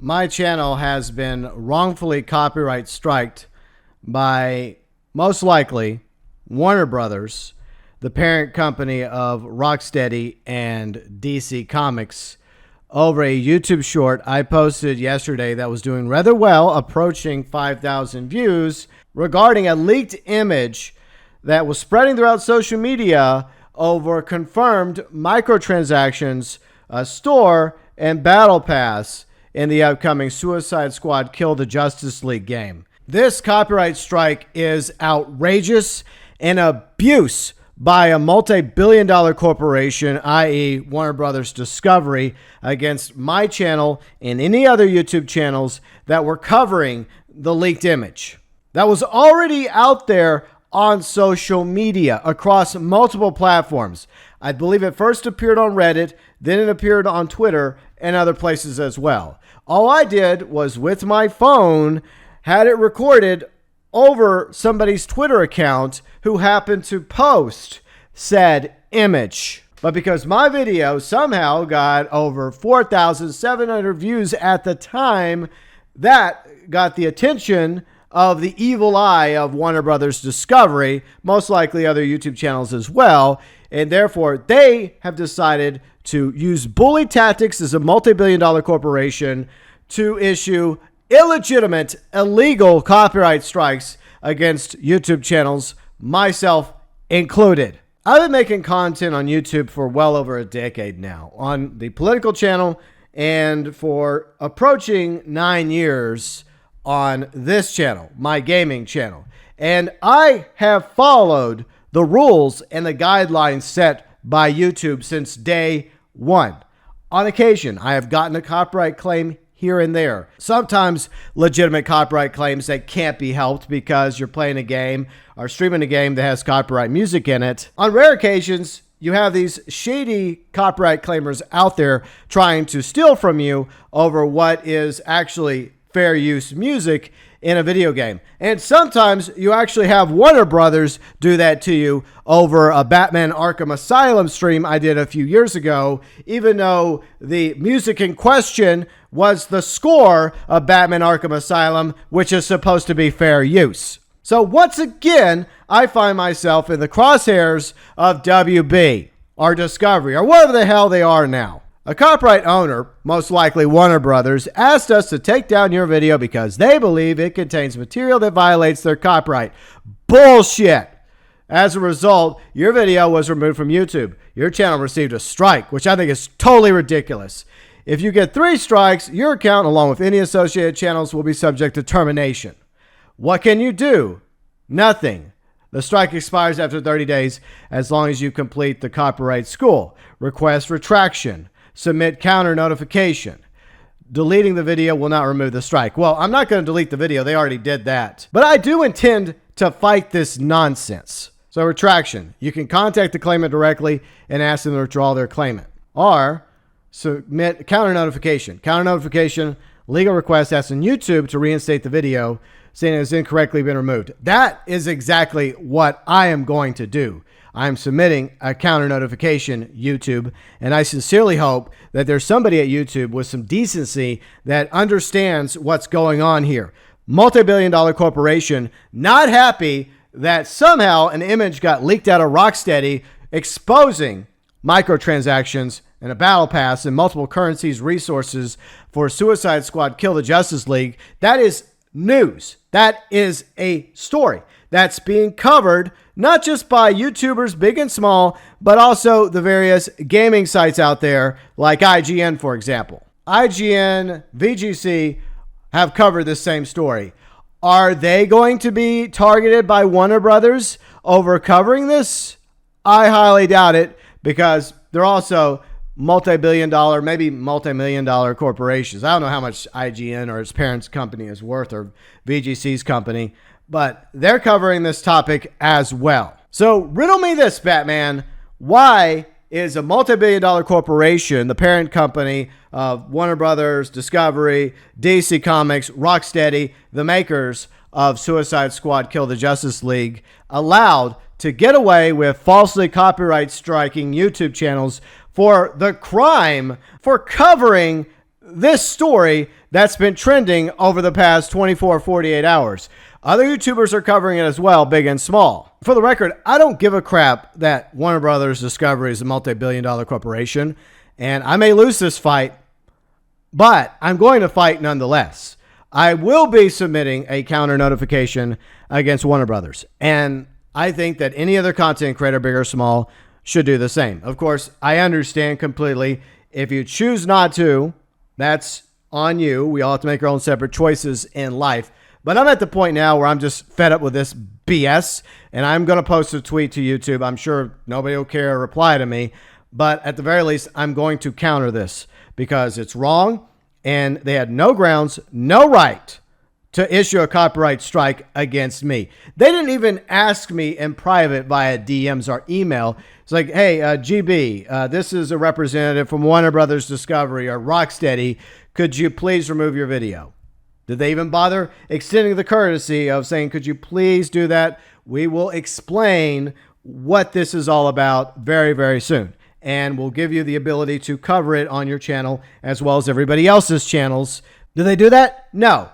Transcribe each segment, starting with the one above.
my channel has been wrongfully copyright striked by, most likely, Warner Brothers, the parent company of Rocksteady and DC Comics, over a YouTube short I posted yesterday that was doing rather well, approaching 5,000 views, regarding a leaked image that was spreading throughout social media over confirmed microtransactions, a store, and battle pass in the upcoming Suicide Squad Kill the Justice League game. This copyright strike is outrageous and abuse by a multi-billion-dollar corporation, i.e. Warner Brothers Discovery, against my channel and any other YouTube channels that were covering the leaked image. That was already out there on social media across multiple platforms. I believe it first appeared on Reddit, then it appeared on Twitter and other places as well. All I did was, with my phone, had it recorded over somebody's Twitter account who happened to post said image. But because my video somehow got over 4,700 views at the time, that got the attention of the evil eye of Warner Brothers Discovery, most likely other YouTube channels as well, and therefore they have decided to use bully tactics as a multi-billion-dollar corporation to issue illegitimate, illegal copyright strikes against YouTube channels, myself included. I've been making content on YouTube for well over a decade now, on the political channel, and for approaching 9 years on this channel, my gaming channel. And I have followed the rules and the guidelines set by YouTube since day one. On occasion, I have gotten a copyright claim here and there. Sometimes legitimate copyright claims that can't be helped because you're playing a game or streaming a game that has copyright music in it. On rare occasions, you have these shady copyright claimers out there trying to steal from you over what is actually fair use music in a video game. And sometimes you actually have Warner Brothers do that to you over a Batman Arkham Asylum stream I did a few years ago, even though the music in question was the score of Batman Arkham Asylum, which is supposed to be fair use. So once again, I find myself in the crosshairs of WB or Discovery or whatever the hell they are now. A copyright owner, most likely Warner Brothers, asked us to take down your video because they believe it contains material that violates their copyright. Bullshit! As a result, your video was removed from YouTube. Your channel received a strike, which I think is totally ridiculous. If you get 3 strikes, your account, along with any associated channels, will be subject to termination. What can you do? Nothing. The strike expires after 30 days as long as you complete the copyright school. Request retraction. Submit counter notification. Deleting the video will not remove the strike. Well, I'm not going to delete the video. They already did that. But I do intend to fight this nonsense. So retraction. You can contact the claimant directly and ask them to withdraw their claimant. Or submit counter notification. Counter notification, legal request asking YouTube to reinstate the video saying it has incorrectly been removed. That is exactly what I am going to do. I'm submitting a counter notification, YouTube, and I sincerely hope that there's somebody at YouTube with some decency that understands what's going on here. Multi-billion-dollar corporation not happy that somehow an image got leaked out of Rocksteady exposing microtransactions and a battle pass and multiple currencies resources for Suicide Squad Kill the Justice League. That is news. That is a story that's being covered not just by YouTubers big and small, but also the various gaming sites out there like IGN, for example. IGN, VGC have covered this same story. Are they going to be targeted by Warner Brothers over covering this? I highly doubt it because they're also multi-billion dollar, maybe multi-million dollar corporations. I don't know how much IGN or its parent's company is worth or VGC's company, but they're covering this topic as well. So riddle me this, Batman. Why is a multi-billion dollar corporation, the parent company of Warner Brothers, Discovery, DC Comics, Rocksteady, the makers of Suicide Squad Kill the Justice League, allowed to get away with falsely copyright striking YouTube channels for the crime for covering this story that's been trending over the past 24, 48 hours. Other YouTubers are covering it as well, big and small. For the record, I don't give a crap that Warner Brothers Discovery is a multi-billion-dollar corporation, and I may lose this fight, but I'm going to fight nonetheless. I will be submitting a counter notification against Warner Brothers, and I think that any other content creator, big or small, should do the same. Of course, I understand completely. If you choose not to, that's on you. We all have to make our own separate choices in life. But I'm at the point now where I'm just fed up with this BS, and I'm going to post a tweet to YouTube. I'm sure nobody will care or reply to me, but at the very least, I'm going to counter this because it's wrong, and they had no grounds, no right to issue a copyright strike against me. They didn't even ask me in private via DMs or email. It's like, hey, GB, this is a representative from Warner Brothers Discovery or Rocksteady. Could you please remove your video? Did they even bother extending the courtesy of saying, could you please do that? We will explain what this is all about very, very soon. And we'll give you the ability to cover it on your channel as well as everybody else's channels. Did they do that? No.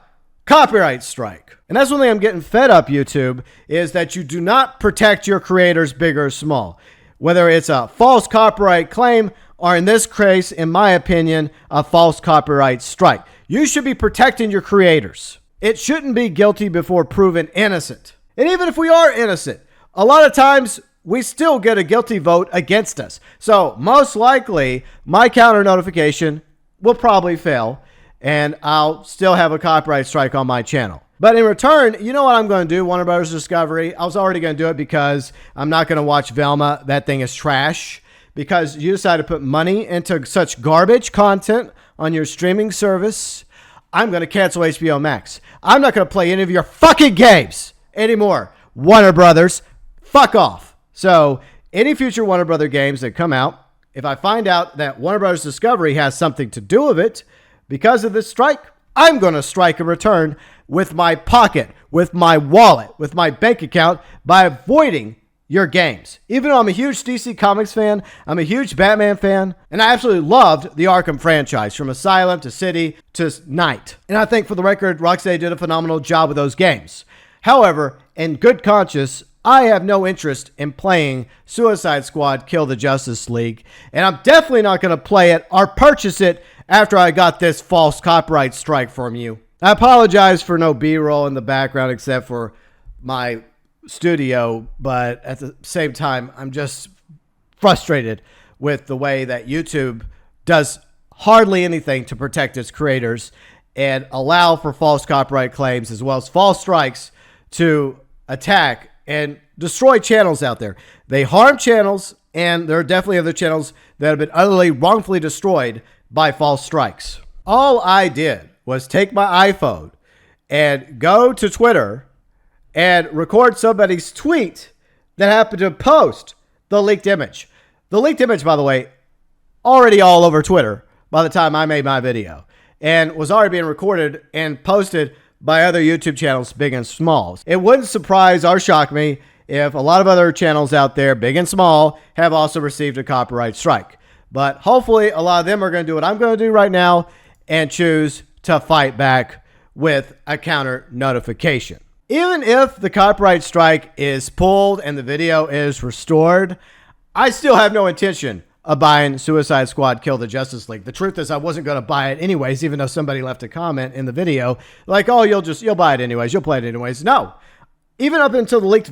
Copyright strike. And that's one thing I'm getting fed up, YouTube, is that you do not protect your creators, big or small. Whether it's a false copyright claim or, in this case, in my opinion, a false copyright strike. You should be protecting your creators. It shouldn't be guilty before proven innocent. And even if we are innocent, a lot of times we still get a guilty vote against us. So most likely my counter notification will probably fail and I'll still have a copyright strike on my channel. But in return, you know what I'm going to do, Warner Brothers Discovery? I was already going to do it because I'm not going to watch Velma. That thing is trash. Because you decided to put money into such garbage content on your streaming service, I'm going to cancel HBO Max. I'm not going to play any of your fucking games anymore. Warner Brothers, fuck off. So any future Warner Brothers games that come out, if I find out that Warner Brothers Discovery has something to do with it because of this strike, I'm going to strike a return with my pocket, with my wallet, with my bank account by avoiding your games. Even though I'm a huge DC Comics fan, I'm a huge Batman fan, and I absolutely loved the Arkham franchise from Asylum to City to Night. And I think, for the record, Rocksteady did a phenomenal job with those games. However, in good conscience, I have no interest in playing Suicide Squad Kill the Justice League, and I'm definitely not going to play it or purchase it after I got this false copyright strike from you. I apologize for no B-roll in the background except for my studio, but at the same time, I'm just frustrated with the way that YouTube does hardly anything to protect its creators and allow for false copyright claims as well as false strikes to attack and destroy channels out there. They harm channels, and there are definitely other channels that have been utterly wrongfully destroyed by false strikes. All I did was take my iPhone and go to Twitter and record somebody's tweet that happened to post the leaked image. The leaked image, by the way, already all over Twitter by the time I made my video and was already being recorded and posted by other YouTube channels, big and small. It wouldn't surprise or shock me if a lot of other channels out there, big and small, have also received a copyright strike. But hopefully a lot of them are going to do what I'm going to do right now and choose to fight back with a counter notification. Even if the copyright strike is pulled and the video is restored, I still have no intention of buying Suicide Squad Kill the Justice League. The truth is I wasn't going to buy it anyways, even though somebody left a comment in the video like, oh, you'll buy it anyways. You'll play it anyways. No, even up until the leaked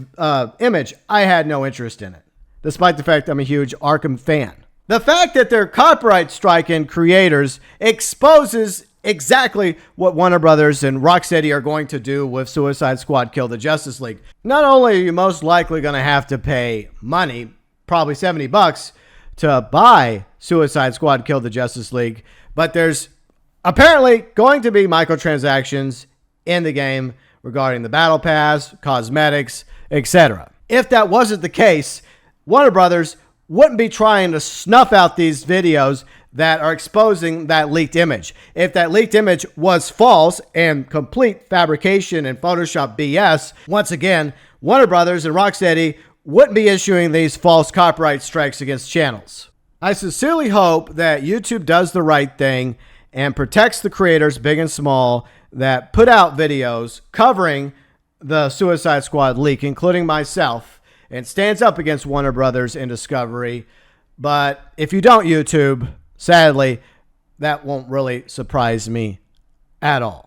image, I had no interest in it, despite the fact I'm a huge Arkham fan. The fact that they're copyright striking creators exposes exactly what Warner Brothers and Rocksteady are going to do with Suicide Squad Kill the Justice League. Not only are you most likely going to have to pay money, probably $70, to buy Suicide Squad Kill the Justice League, but there's apparently going to be microtransactions in the game regarding the battle pass, cosmetics, etc. If that wasn't the case, Warner Brothers wouldn't be trying to snuff out these videos that are exposing that leaked image. If that leaked image was false and complete fabrication and Photoshop BS, once again, Warner Brothers and Rocksteady wouldn't be issuing these false copyright strikes against channels. I sincerely hope that YouTube does the right thing and protects the creators, big and small, that put out videos covering the Suicide Squad leak, including myself, and stands up against Warner Brothers and Discovery. But if you don't YouTube, sadly, that won't really surprise me at all.